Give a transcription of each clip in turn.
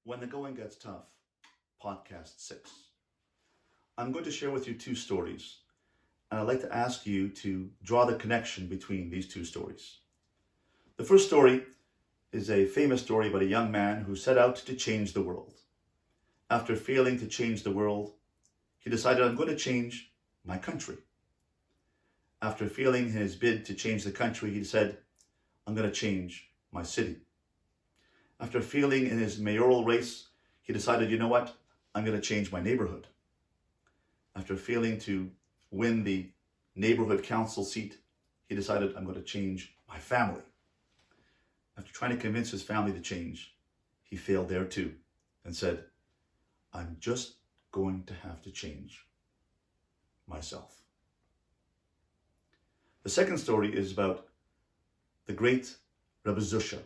When the Going Gets Tough, Podcast 6. I'm going to share with you two stories, and I'd like to ask you to draw the connection between these two stories. The first story is a famous story about a young man who set out to change the world. After failing to change the world, he decided, I'm going to change my country. After failing in his bid to change the country, he said, I'm going to change my city. After failing in his mayoral race, he decided, you know what? I'm going to change my neighborhood. After failing to win the neighborhood council seat, he decided, I'm going to change my family. After trying to convince his family to change, he failed there too and said, I'm just going to have to change myself. The second story is about the great Rabbi Zusha.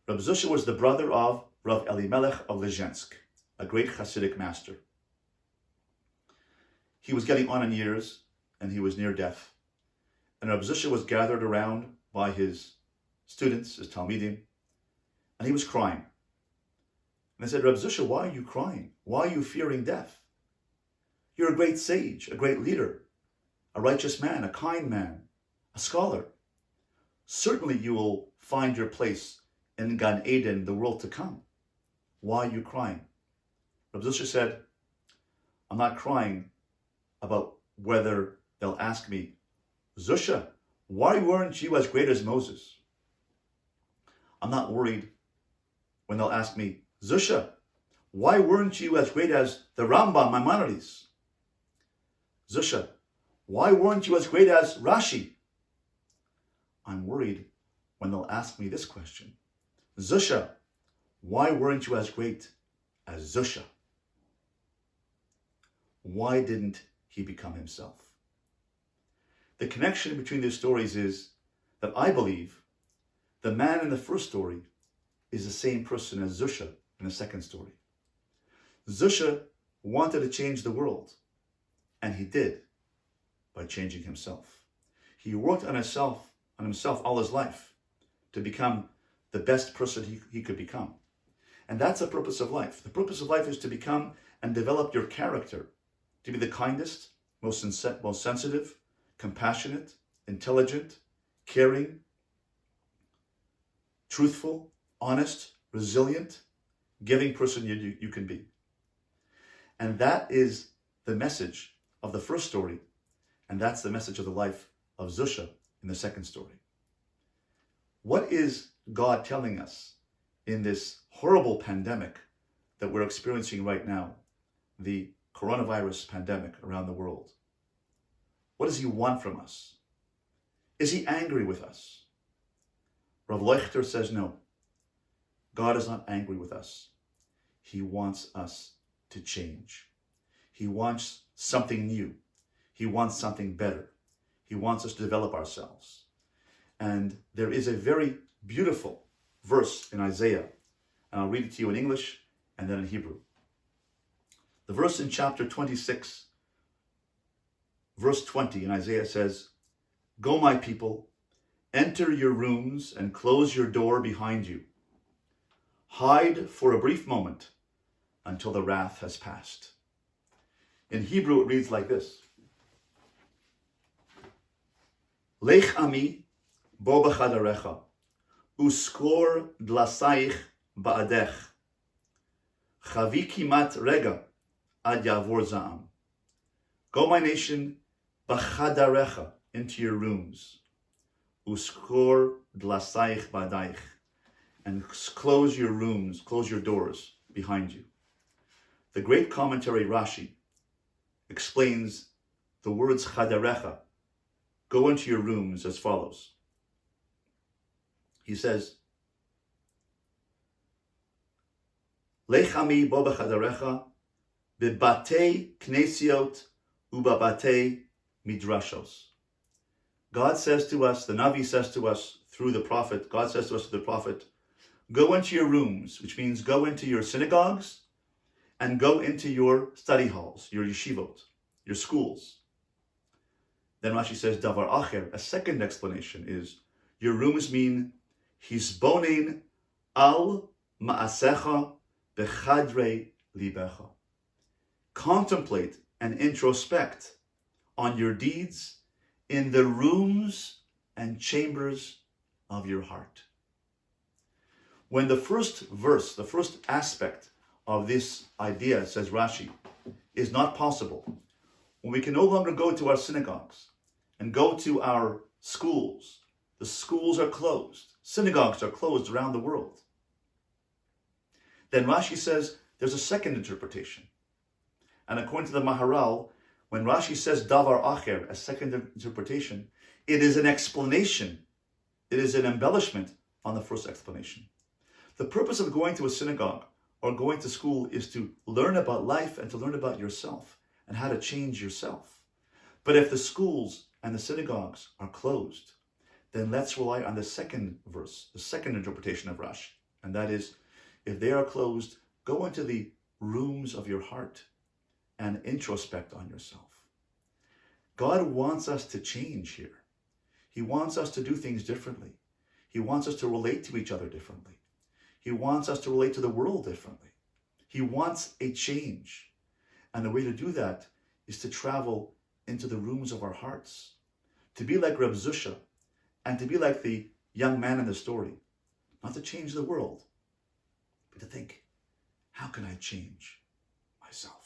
Rabbi Zusha was the brother of Rav Elimelech of Lezhensk, a great Hasidic master. He was getting on in years and he was near death. And Rabbi Zusha was gathered around by his students, his Talmidim, and he was crying. And I said, Rabbi Zusha, why are you crying? Why are you fearing death? You're a great sage, a great leader, a righteous man, a kind man, a scholar. Certainly you will find your place in Gan Eden, the world to come. Why are you crying? Rabbi Zusha said, I'm not crying about whether they'll ask me, Zusha, why weren't you as great as Moses? I'm not worried when they'll ask me, Zusha, why weren't you as great as the Rambam, Maimonides? Zusha, why weren't you as great as Rashi? I'm worried when they'll ask me this question. Zusha, why weren't you as great as Zusha? Why didn't he become himself? The connection between these stories is that I believe the man in the first story is the same person as Zusha in the second story. Zusha wanted to change the world, and he did by changing himself. He worked on himself all his life to become the best person he could become. And that's the purpose of life. The purpose of life is to become and develop your character, to be the kindest, most sensitive, compassionate, intelligent, caring, truthful, honest, resilient, giving person you can be. And that is the message of the first story, and that's the message of the life of Zusha in the second story. What is God telling us in this horrible pandemic that we're experiencing right now, the coronavirus pandemic around the world? What does he want from us? Is he angry with us? Rav Leuchter says no. God is not angry with us. He wants us to change. He wants something new. He wants something better. He wants us to develop ourselves. And there is a very beautiful verse in Isaiah, and I'll read it to you in English and then in Hebrew. The verse in chapter 26, verse 20 in Isaiah says, Go, my people, enter your rooms and close your door behind you. Hide for a brief moment until the wrath has passed. In Hebrew, it reads like this. Lech ami bo b'chadarecha, uskor dlasaich ba'adech. Chavi kimat rega ad yavor za'am. Go, my nation, b'chadarecha, into your rooms. Uskor dlasaich ba'adaich. And close your rooms, close your doors behind you. The great commentary Rashi explains the words chadarecha, go into your rooms, as follows. He says, Lech ami bo b'chadarecha bebatei knesiot ubabatei midrashos. God says to us, the Navi says to us through the prophet, God says to us through the prophet, go into your rooms, which means go into your synagogues and go into your study halls, your yeshivot, your schools. Then Rashi says, Davar Acher, a second explanation is, your rooms mean Hisbonin al ma'asecha bechadrei libecha. Contemplate and introspect on your deeds in the rooms and chambers of your heart. When the first verse, the first aspect of this idea, says Rashi, is not possible, when we can no longer go to our synagogues and go to our schools, the schools are closed, synagogues are closed around the world, then Rashi says there's a second interpretation. And according to the Maharal, when Rashi says davar acher, a second interpretation, it is an explanation, it is an embellishment on the first explanation. The purpose of going to a synagogue or going to school is to learn about life and to learn about yourself and how to change yourself. But if the schools and the synagogues are closed, then let's rely on the second verse, the second interpretation of Rashi. And that is, if they are closed, go into the rooms of your heart and introspect on yourself. God wants us to change here. He wants us to do things differently. He wants us to relate to each other differently. He wants us to relate to the world differently. He wants a change. And the way to do that is to travel into the rooms of our hearts, to be like Reb Zusha, and to be like the young man in the story, not to change the world, but to think, how can I change myself?